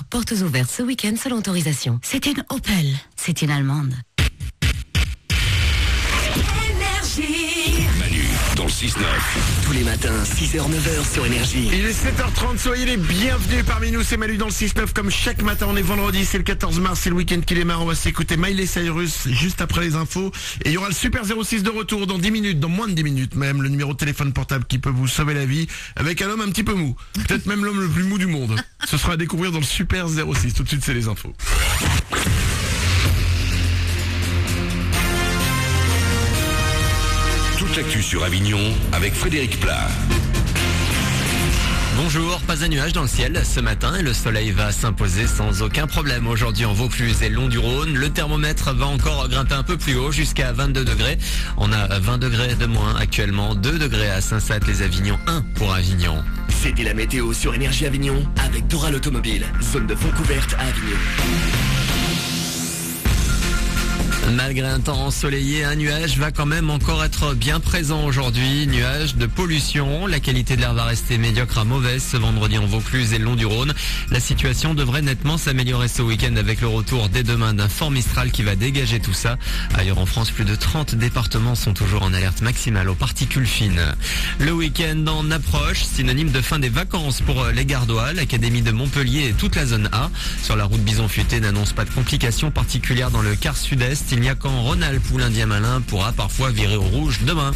Portes ouvertes ce week-end selon autorisation. C'est une Opel. C'est une allemande. Manu, dans le 6-9. Tous les matins, 6h-9h sur Énergie. Il est 7h30, soyez les bienvenus parmi nous, c'est Manu dans le 6-9 comme chaque matin, on est vendredi, c'est le 14 mars, c'est le week-end qui démarre, on va s'écouter Miley Cyrus juste après les infos. Et il y aura le Super 06 de retour dans 10 minutes, dans moins de 10 minutes même, le numéro de téléphone portable qui peut vous sauver la vie, avec un homme un petit peu mou, peut-être même l'homme le plus mou du monde. Ce sera à découvrir dans le Super 06, tout de suite c'est les infos. Toute l'actu sur Avignon avec Frédéric Plat. Bonjour, pas un nuage dans le ciel ce matin et le soleil va s'imposer sans aucun problème. Aujourd'hui en Vaucluse et le long du Rhône, le thermomètre va encore grimper un peu plus haut jusqu'à 22 degrés. On a 20 degrés de moins actuellement, 2 degrés à Saint-Sath-les-Avignon, 1 pour Avignon. C'était la météo sur Énergie Avignon avec Doral Automobile, zone de fond couverte à Avignon. Malgré un temps ensoleillé, un nuage va quand même encore être bien présent aujourd'hui. Nuage de pollution. La qualité de l'air va rester médiocre à mauvaise ce vendredi en Vaucluse et le long du Rhône. La situation devrait nettement s'améliorer ce week-end avec le retour dès demain d'un fort Mistral qui va dégager tout ça. Ailleurs en France, plus de 30 départements sont toujours en alerte maximale aux particules fines. Le week-end en approche, synonyme de fin des vacances pour les Gardois. L'Académie de Montpellier et toute la zone A. Sur la route Bison-Futé n'annonce pas de complications particulières dans le quart sud-est. Il n'y a qu'en Rhône-Alpes où l'Indien-Malin pourra parfois virer au rouge demain.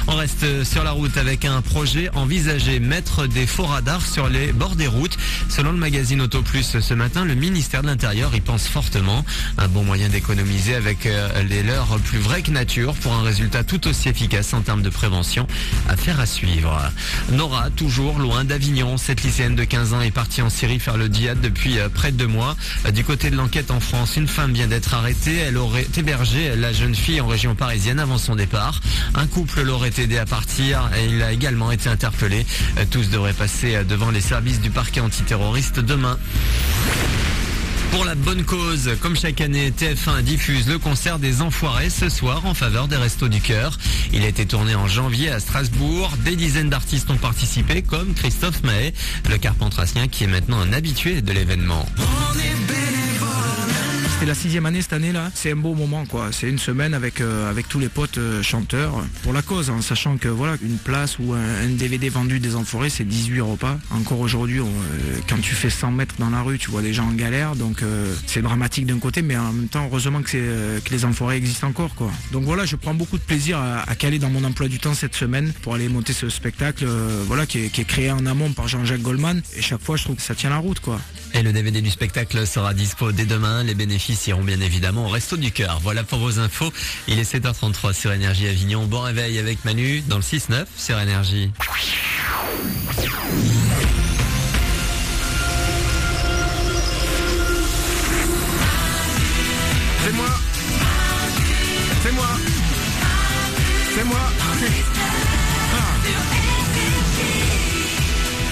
On reste sur la route avec un projet envisagé, mettre des faux radars sur les bords des routes. Selon le magazine Auto Plus ce matin, le ministère de l'Intérieur y pense fortement. Un bon moyen d'économiser avec les leurs plus vraies que nature pour un résultat tout aussi efficace en termes de prévention. Affaire à suivre. Nora, toujours loin d'Avignon. Cette lycéenne de 15 ans est partie en Syrie faire le djihad depuis près de 2 mois. Du côté de l'enquête en France, une femme vient d'être arrêtée. Elle aurait hébergé la jeune fille en région parisienne avant son départ. Un couple l'aurait aidé à partir et il a également été interpellé. Tous devraient passer devant les services du parquet antiterroriste demain. Pour la bonne cause, comme chaque année, TF1 diffuse le concert des Enfoirés ce soir en faveur des Restos du Cœur. Il a été tourné en janvier à Strasbourg. Des dizaines d'artistes ont participé, comme Christophe Maé, le carpentrassien qui est maintenant un habitué de l'événement. C'est la 6e année cette année là, c'est un beau moment quoi, c'est une semaine avec tous les potes chanteurs pour la cause, en sachant que voilà, une place ou un DVD vendu des Enfoirés c'est 18 repas. Encore aujourd'hui, quand tu fais 100 mètres dans la rue, tu vois des gens en galère, donc c'est dramatique d'un côté, mais en même temps heureusement que les Enfoirés existent encore quoi. Donc voilà, je prends beaucoup de plaisir à caler dans mon emploi du temps cette semaine pour aller monter ce spectacle voilà, qui est créé en amont par Jean-Jacques Goldman, et chaque fois je trouve que ça tient la route quoi. Et le DVD du spectacle sera dispo dès demain. Les bénéfices iront bien évidemment au Resto du Cœur. Voilà pour vos infos. Il est 7h33 sur Énergie Avignon. Bon réveil avec Manu dans le 6-9 sur Énergie. C'est moi. C'est moi. C'est moi.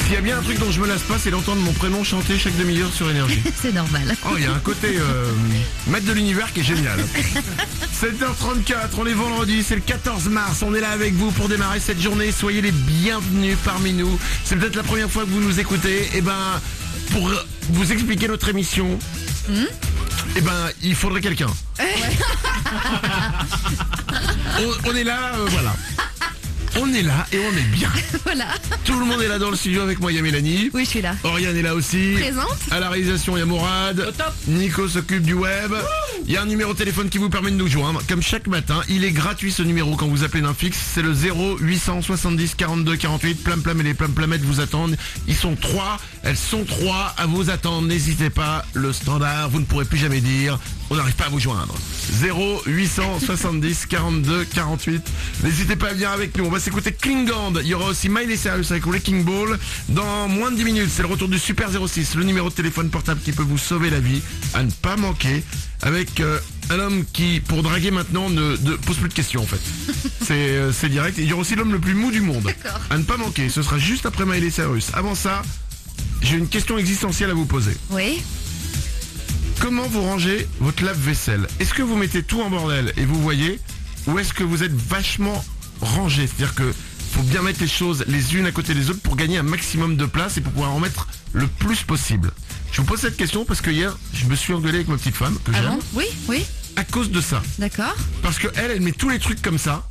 S'il y a bien un truc dont je me lasse pas, c'est d'entendre mon prénom chanter chaque demi-heure sur Énergie. C'est normal. Oh, il y a un côté maître de l'univers qui est génial. 7h34, on est vendredi, c'est le 14 mars, on est là avec vous pour démarrer cette journée. Soyez les bienvenus parmi nous. C'est peut-être la première fois que vous nous écoutez. Et ben, pour vous expliquer notre émission, et ben, il faudrait quelqu'un. On est là, voilà. On est là et on est bien. Voilà. Tout le monde est là dans le studio avec moi, il y a Mélanie. Oui, je suis là. Oriane est là aussi. Présente. À la réalisation, il y a Mourad. Nico s'occupe du web. Il y a un numéro de téléphone qui vous permet de nous joindre. Comme chaque matin, il est gratuit ce numéro quand vous appelez d'un fixe. C'est le 0870 42 48. Plam et les plamettes vous attendent. Ils sont 3. Elles sont 3 à vous attendre. N'hésitez pas. Le standard, vous ne pourrez plus jamais dire on n'arrive pas à vous joindre. 0870 42 48. N'hésitez pas à venir avec nous. On va s'écouter Klingand. Il y aura aussi Miley Cyrus avec Wrecking Ball. Dans moins de 10 minutes, c'est le retour du Super 06, le numéro de téléphone portable qui peut vous sauver la vie, à ne pas manquer, avec un homme qui, pour draguer maintenant, ne pose plus de questions en fait. C'est direct. Et il y aura aussi l'homme le plus mou du monde. D'accord. À ne pas manquer. Ce sera juste après Miley Cyrus. Avant ça, j'ai une question existentielle à vous poser. Oui. Comment vous rangez votre lave-vaisselle? Est-ce que vous mettez tout en bordel et vous voyez, ou est-ce que vous êtes vachement rangé? C'est-à-dire que faut bien mettre les choses les unes à côté des autres pour gagner un maximum de place et pour pouvoir en mettre le plus possible. Je vous pose cette question parce que hier, je me suis engueulé avec ma petite femme, que Ah j'aime, bon? Oui, oui, à cause de ça. d'accord. Parce que elle met tous les trucs comme ça,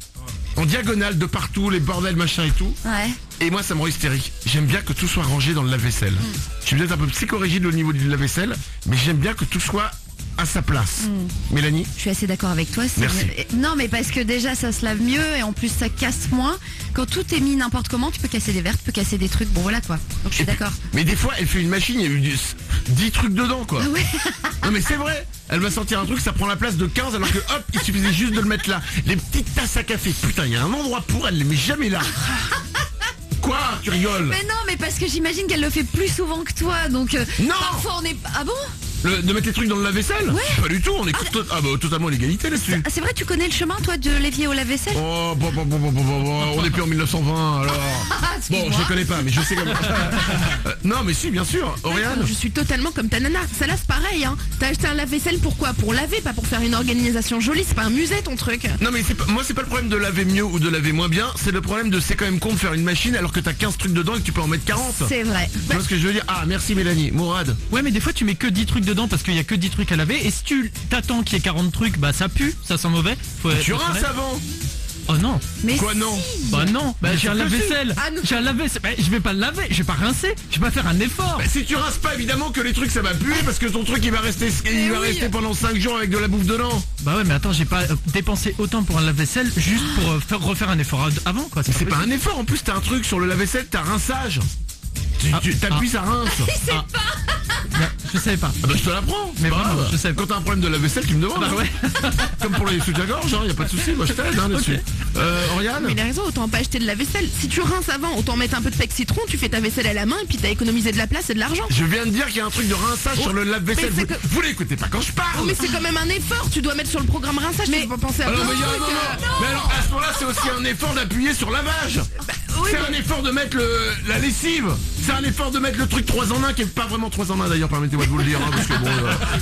en diagonale de partout, les bordels, machin et tout. Ouais. Et moi, ça me rend hystérique. J'aime bien que tout soit rangé dans le lave-vaisselle. Je suis peut-être un peu psychorigide au niveau du lave-vaisselle, mais j'aime bien que tout soit à sa place. Mélanie? Je suis assez d'accord avec toi. Merci. Non, mais parce que déjà, ça se lave mieux et en plus, ça casse moins. Quand tout est mis n'importe comment, tu peux casser des verres, tu peux casser des trucs. Bon, voilà quoi. Donc, je suis d'accord. Mais des fois, elle fait une machine, il y a eu 10 trucs dedans, quoi. Ah ouais. Non mais c'est vrai. Elle va sortir un truc, ça prend la place de 15 alors que hop, il suffisait juste de le mettre là. Les petites tasses à café, putain, il y a un endroit pour, elle les met jamais là. Quoi? Tu rigoles? Mais non, mais parce que j'imagine qu'elle le fait plus souvent que toi. Donc, Non. parfois, on est. Ah bon? De mettre les trucs dans le lave-vaisselle? Ouais. Pas du tout, on est totalement l'égalité là-dessus. Ah, c'est vrai, tu connais le chemin, toi, de l'évier au lave-vaisselle? Oh, on est plus en 1920 alors. Bon, je les connais pas, mais je sais comment. Non, mais si, bien sûr. Oriane? Je suis totalement comme ta nana. Ça lave pareil, hein. T'as acheté un lave-vaisselle pourquoi? Pour laver, pas pour faire une organisation jolie. C'est pas un musée ton truc. Non mais moi c'est pas le problème de laver mieux ou de laver moins bien, c'est le problème de c'est quand même con de faire une machine alors que t'as 15 trucs dedans et que tu peux en mettre 40. C'est vrai. Tu vois ce que je veux dire? Ah merci Mélanie. Mourad? Ouais, mais des fois tu mets que 10 trucs dedans parce qu'il y a que 10 trucs à laver. Et si tu t'attends qu'il y ait 40 trucs, bah ça pue, ça sent mauvais. Tu rinces avant? Oh non. Mais Quoi non? Bah non, bah j'ai un c'est lave-vaisselle. Ah, non. J'ai un lave-vaisselle. Bah, je vais pas le laver, je vais pas rincer, je vais pas faire un effort. Bah, si tu rinces pas évidemment que les trucs ça va puer parce que ton truc il va rester rester pendant 5 jours avec de la bouffe dedans. Bah ouais, mais attends, j'ai pas dépensé autant pour un lave-vaisselle juste pour refaire un effort avant quoi. Mais c'est pas un effort, en plus t'as un truc sur le lave-vaisselle, t'as rinçage. Tu t'appuies, ça rince. Non, je savais pas. Ah bah je te l'apprends. Mais Bah, vraiment, bah, je savais pas. Quand t'as un problème de lave-vaisselle, tu me demandes. Bah hein. ouais. Comme pour les soutiens-gorge, hein, y a pas de souci, moi je t'aide là-dessus. Oriane? Mais il a raison, autant pas acheter de la vaisselle. Si tu rinces avant, autant mettre un peu de pec citron, tu fais ta vaisselle à la main et puis t'as économisé de la place et de l'argent. Je viens de dire qu'il y a un truc de rinçage sur le lave-vaisselle. mais c'est Vous l'écoutez pas quand je parle. Oh, mais c'est quand même un effort, tu dois mettre sur le programme rinçage, tu peux pas penser à Alors, plein mais de il y a un trucs, moment. Mais alors à ce moment-là, c'est aussi un effort d'appuyer sur lavage. oui, C'est un effort de mettre la lessive. C'est un effort de mettre le truc 3 en 1 qui est pas vraiment 3 en 1 d'ailleurs, permettez-moi de vous le dire, hein, parce que bon,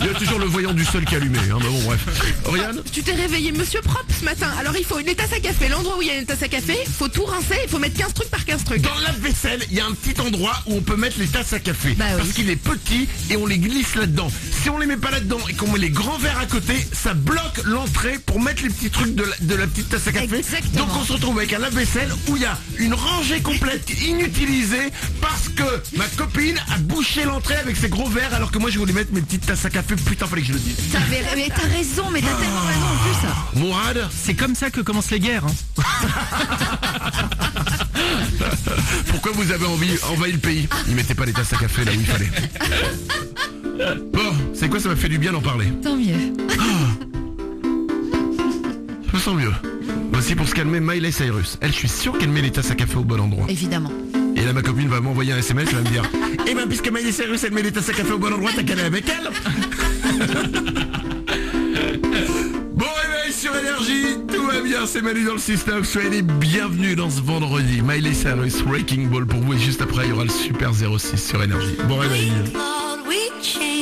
il y a toujours le voyant du sol qui est allumé. Hein, mais bon, bref. Oriane? Tu t'es réveillé monsieur propre ce matin, alors il faut une tasse à café. L'endroit où il y a une tasse à café, faut tout rincer, il faut mettre 15 trucs par 15 trucs. Dans le lave-vaisselle, il y a un petit endroit où on peut mettre les tasses à café. Bah oui. Parce qu'il est petit et on les glisse là-dedans. Si on les met pas là-dedans et qu'on met les grands verres à côté, ça bloque l'entrée pour mettre les petits trucs de la petite tasse à café. Exactement. Donc on se retrouve avec un lave-vaisselle où il y a une rangée complète inutilisée parce que ma copine a bouché l'entrée avec ses gros verres alors que moi je voulais mettre mes petites tasses à café. Putain, fallait que je le dise. Mais t'as raison, mais t'as tellement raison en plus. Mourad? C'est comme ça que commencent les guerres. Hein. Pourquoi vous avez envahi le pays? Ils mettaient pas les tasses à café là où il fallait. Bon, c'est quoi, ça m'a fait du bien d'en parler. Tant mieux. Je me sens mieux. Voici pour se calmer Miley Cyrus. Elle, je suis sûr qu'elle met les tasses à café au bon endroit. Évidemment. Et là, ma copine va m'envoyer un SMS, elle va me dire eh ben, puisque Miley Cyrus, elle met les tasses à café au bon endroit, t'as qu'à aller avec elle. Bon réveil sur Énergie, tout va bien, c'est Manu dans le système. Soyez les bienvenus dans ce vendredi. Miley Cyrus, Wrecking Ball pour vous. Et juste après, il y aura le Super 06 sur Énergie. Bon réveil. Lord, we change.